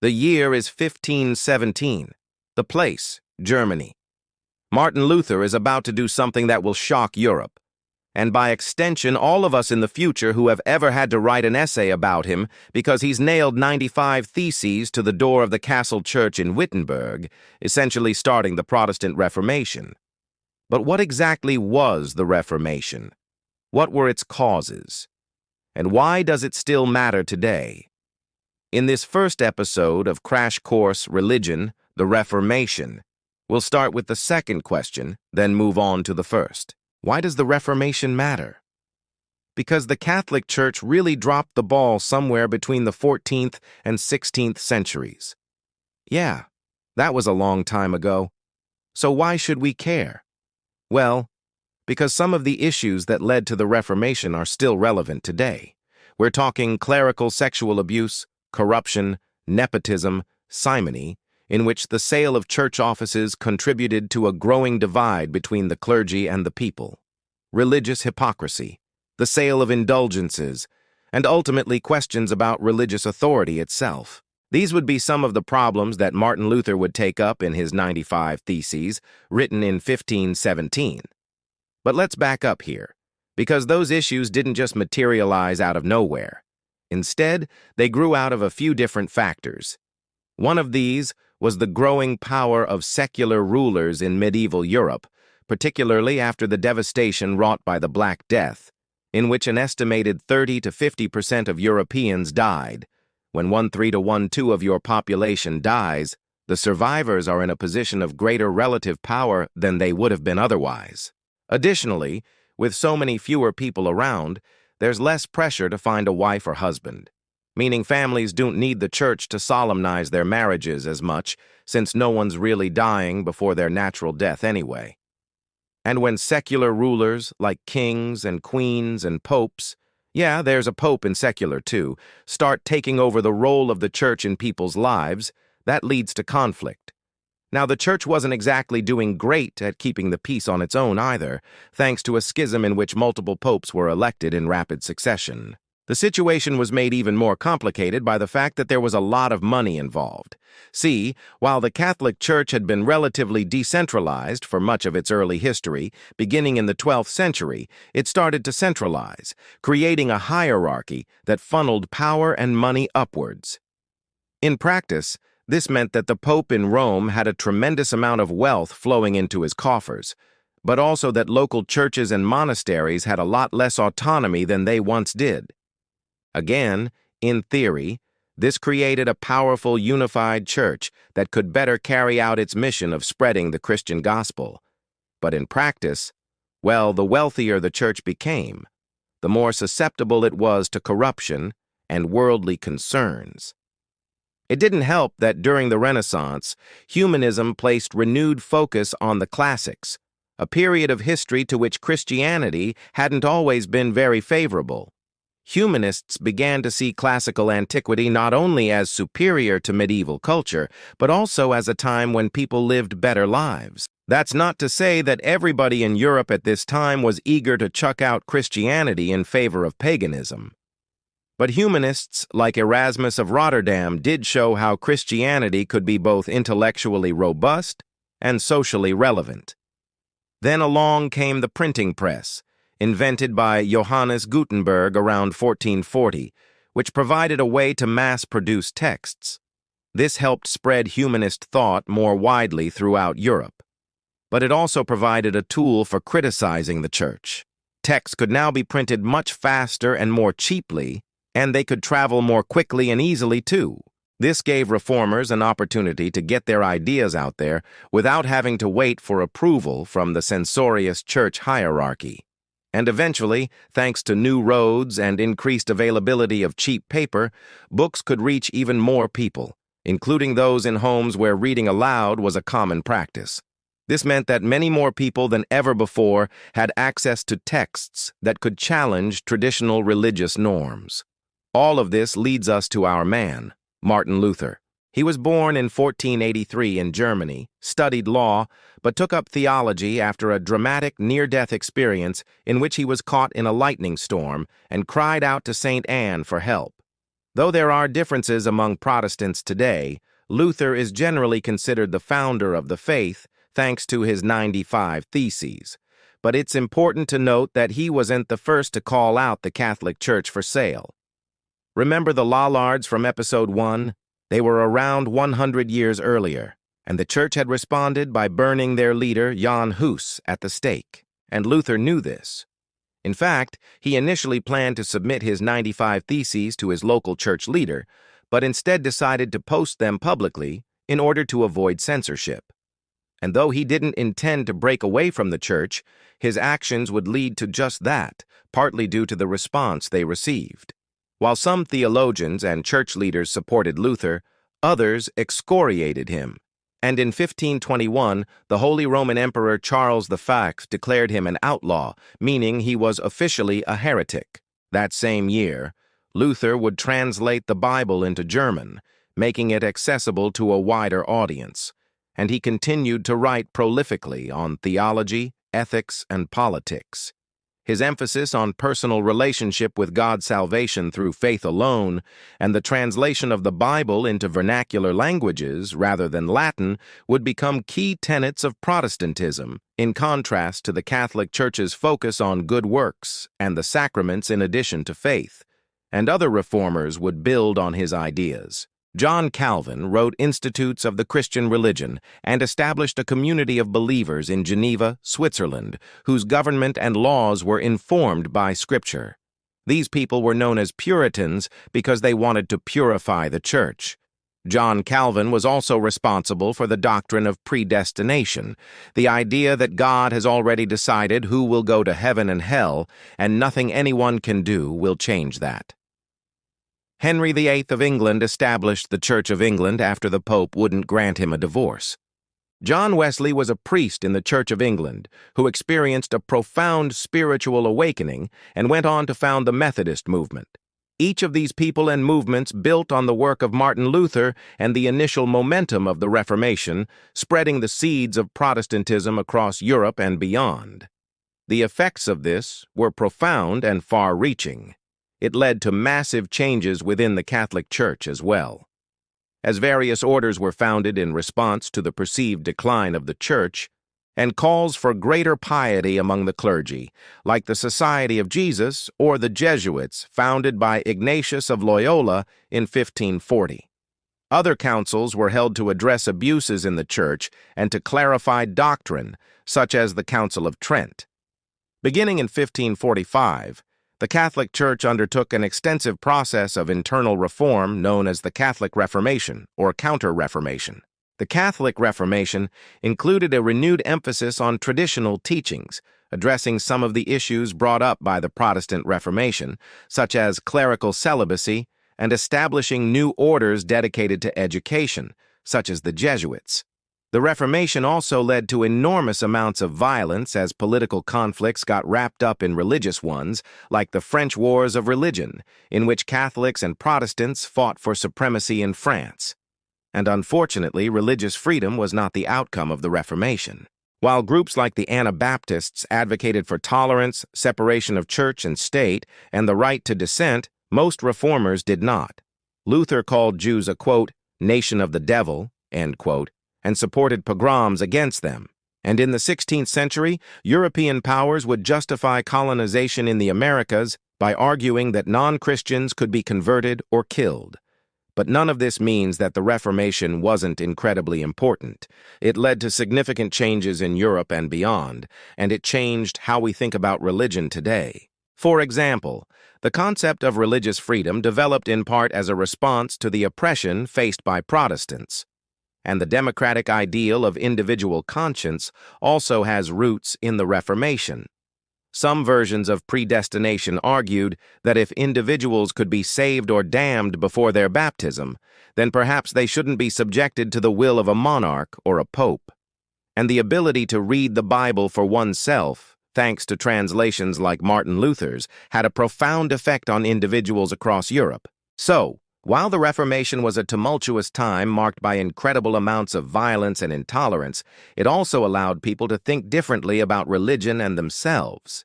The year is 1517. The place, Germany. Martin Luther is about to do something that will shock Europe, and by extension all of us in the future who have ever had to write an essay about him because he's nailed 95 theses to the door of the castle church in Wittenberg, essentially starting the Protestant Reformation. But what exactly was the Reformation? What were its causes? And why does it still matter today? In this first episode of Crash Course Religion, the Reformation, we'll start with the second question, then move on to the first. Why does the Reformation matter? Because the Catholic Church really dropped the ball somewhere between the 14th and 16th centuries. Yeah, that was a long time ago. So why should we care? Well, because some of the issues that led to the Reformation are still relevant today. We're talking clerical sexual abuse, corruption, nepotism, simony, in which the sale of church offices contributed to a growing divide between the clergy and the people, religious hypocrisy, the sale of indulgences, and ultimately questions about religious authority itself. These would be some of the problems that Martin Luther would take up in his 95 Theses, written in 1517. But let's back up here, because those issues didn't just materialize out of nowhere. Instead, they grew out of a few different factors. One of these was the growing power of secular rulers in medieval Europe, particularly after the devastation wrought by the Black Death, in which an estimated 30 to 50% of Europeans died. When 1/3 to 1/2 of your population dies, the survivors are in a position of greater relative power than they would have been otherwise. Additionally, with so many fewer people around, there's less pressure to find a wife or husband, meaning families don't need the church to solemnize their marriages as much, since no one's really dying before their natural death anyway. And when secular rulers, like kings and queens and popes, yeah, there's a pope in secular too, start taking over the role of the church in people's lives, that leads to conflict. Now, the church wasn't exactly doing great at keeping the peace on its own either, thanks to a schism in which multiple popes were elected in rapid succession. The situation was made even more complicated by the fact that there was a lot of money involved. See, while the Catholic Church had been relatively decentralized for much of its early history, beginning in the 12th century, it started to centralize, creating a hierarchy that funneled power and money upwards. In practice, this meant that the Pope in Rome had a tremendous amount of wealth flowing into his coffers, but also that local churches and monasteries had a lot less autonomy than they once did. Again, in theory, this created a powerful unified church that could better carry out its mission of spreading the Christian gospel. But in practice, well, the wealthier the church became, the more susceptible it was to corruption and worldly concerns. It didn't help that during the Renaissance, humanism placed renewed focus on the classics, a period of history to which Christianity hadn't always been very favorable. Humanists began to see classical antiquity not only as superior to medieval culture, but also as a time when people lived better lives. That's not to say that everybody in Europe at this time was eager to chuck out Christianity in favor of paganism. But humanists like Erasmus of Rotterdam did show how Christianity could be both intellectually robust and socially relevant. Then along came the printing press, invented by Johannes Gutenberg around 1440, which provided a way to mass-produce texts. This helped spread humanist thought more widely throughout Europe. But it also provided a tool for criticizing the church. Texts could now be printed much faster and more cheaply, and they could travel more quickly and easily too. This gave reformers an opportunity to get their ideas out there without having to wait for approval from the censorious church hierarchy. And eventually, thanks to new roads and increased availability of cheap paper, books could reach even more people, including those in homes where reading aloud was a common practice. This meant that many more people than ever before had access to texts that could challenge traditional religious norms. All of this leads us to our man, Martin Luther. He was born in 1483 in Germany, studied law, but took up theology after a dramatic near-death experience in which he was caught in a lightning storm and cried out to Saint Anne for help. Though there are differences among Protestants today, Luther is generally considered the founder of the faith thanks to his 95 Theses. But it's important to note that he wasn't the first to call out the Catholic Church for sale. Remember the Lollards from episode 1? They were around 100 years earlier, and the church had responded by burning their leader, Jan Hus, at the stake. And Luther knew this. In fact, he initially planned to submit his 95 Theses to his local church leader, but instead decided to post them publicly in order to avoid censorship. And though he didn't intend to break away from the church, his actions would lead to just that, partly due to the response they received. While some theologians and church leaders supported Luther, others excoriated him. And in 1521, the Holy Roman Emperor Charles V declared him an outlaw, meaning he was officially a heretic. That same year, Luther would translate the Bible into German, making it accessible to a wider audience, and he continued to write prolifically on theology, ethics, and politics. His emphasis on personal relationship with God's salvation through faith alone, and the translation of the Bible into vernacular languages rather than Latin would become key tenets of Protestantism, in contrast to the Catholic Church's focus on good works and the sacraments in addition to faith. And other reformers would build on his ideas. John Calvin wrote Institutes of the Christian Religion and established a community of believers in Geneva, Switzerland, whose government and laws were informed by Scripture. These people were known as Puritans because they wanted to purify the church. John Calvin was also responsible for the doctrine of predestination, the idea that God has already decided who will go to heaven and hell, and nothing anyone can do will change that. Henry VIII of England established the Church of England after the Pope wouldn't grant him a divorce. John Wesley was a priest in the Church of England who experienced a profound spiritual awakening and went on to found the Methodist movement. Each of these people and movements built on the work of Martin Luther and the initial momentum of the Reformation, spreading the seeds of Protestantism across Europe and beyond. The effects of this were profound and far-reaching. It led to massive changes within the Catholic Church as well. As various orders were founded in response to the perceived decline of the Church, and calls for greater piety among the clergy, like the Society of Jesus or the Jesuits founded by Ignatius of Loyola in 1540. Other councils were held to address abuses in the Church and to clarify doctrine, such as the Council of Trent. Beginning in 1545, the Catholic Church undertook an extensive process of internal reform known as the Catholic Reformation or Counter-Reformation. The Catholic Reformation included a renewed emphasis on traditional teachings, addressing some of the issues brought up by the Protestant Reformation, such as clerical celibacy, and establishing new orders dedicated to education, such as the Jesuits. The Reformation also led to enormous amounts of violence as political conflicts got wrapped up in religious ones, like the French Wars of Religion, in which Catholics and Protestants fought for supremacy in France. And unfortunately, religious freedom was not the outcome of the Reformation. While groups like the Anabaptists advocated for tolerance, separation of church and state, and the right to dissent, most reformers did not. Luther called Jews a, quote, nation of the devil, end quote, and supported pogroms against them. And in the 16th century, European powers would justify colonization in the Americas by arguing that non-Christians could be converted or killed. But none of this means that the Reformation wasn't incredibly important. It led to significant changes in Europe and beyond, and it changed how we think about religion today. For example, the concept of religious freedom developed in part as a response to the oppression faced by Protestants. And the democratic ideal of individual conscience also has roots in the Reformation. Some versions of predestination argued that if individuals could be saved or damned before their baptism, then perhaps they shouldn't be subjected to the will of a monarch or a pope. And the ability to read the Bible for oneself, thanks to translations like Martin Luther's, had a profound effect on individuals across Europe. So, while the Reformation was a tumultuous time marked by incredible amounts of violence and intolerance, it also allowed people to think differently about religion and themselves.